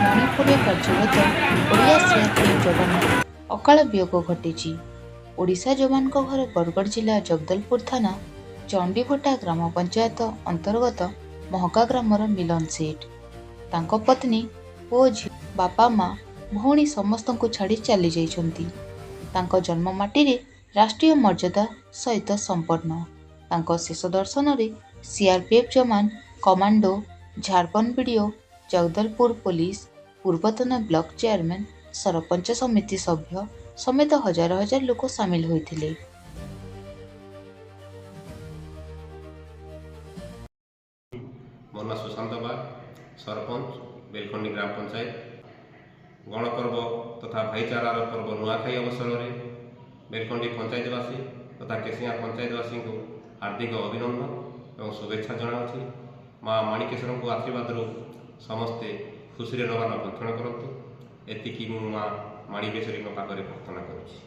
ମଣିପୁରରେ କାର୍ଯ୍ୟରତ ଓଡ଼ିଆ ସିଆର୍ପିଏଫ୍ ଯବାନ ଅକାଳ ବିୟୋଗ ଘଟିଛି। ଓଡ଼ିଶା ଯବାନଙ୍କ ଘର ବରଗଡ଼ ଜିଲ୍ଲା ଜଗଦଲପୁର ଥାନା ଚଣ୍ଡିଭଟା ଗ୍ରାମ ପଞ୍ଚାୟତ ଅନ୍ତର୍ଗତ ମହକା ଗ୍ରାମର ମିଲନ ସେଠ। ତାଙ୍କ ପତ୍ନୀ ଓ ଝିଅ, ବାପା ମା, ଭଉଣୀ ସମସ୍ତଙ୍କୁ ଛାଡ଼ି ଚାଲି ଯାଇଛନ୍ତି। ତାଙ୍କ ଜନ୍ମ ମାଟିରେ ରାଷ୍ଟ୍ରୀୟ ମର୍ଯ୍ୟାଦା ସହିତ ସମ୍ପନ୍ନ। ତାଙ୍କ ଶେଷ ଦର୍ଶନରେ ସିଆର୍ପିଏଫ୍ ଯବାନ, commando, Jharkhand BDO, Jagdalpur police, ପୂର୍ବତନ ବ୍ଲକ ଚେୟାରମ୍ୟାନ, ସରପଞ୍ଚ ସମିତି ସଭ୍ୟ ସମେତ ହଜାର ହଜାର ଲୋକ ସାମିଲ ହୋଇଥିଲେ। ମୋ ନାଁ ସୁଶାନ୍ତ ବାଗ, ସରପଞ୍ଚ ବେଲଖଣ୍ଡି ଗ୍ରାମ ପଞ୍ଚାୟତ। ଗଣପର୍ବ ତଥା ଭାଇଚାରାର ପର୍ବ ନୂଆଖାଇ ଅବସରରେ ବେଲଖଣ୍ଡି ପଞ୍ଚାୟତବାସୀ ତଥା କେସିଙ୍ଗା ପଞ୍ଚାୟତବାସୀଙ୍କୁ ହାର୍ଦ୍ଦିକ ଅଭିନନ୍ଦନ ଏବଂ ଶୁଭେଚ୍ଛା ଜଣାଉଛି। ମା ମାଣିକେଶ୍ୱରଙ୍କ ଆଶୀର୍ବାଦରୁ ସମସ୍ତେ ଖୁସିରେ ରହବାର ଭକ୍ଷଣ କରନ୍ତୁ। ଏତିକି ମୁଁ ମା ମାଣିକେଶ୍ୱରୀଙ୍କ ପାଖରେ ପ୍ରାର୍ଥନା କରୁଛି।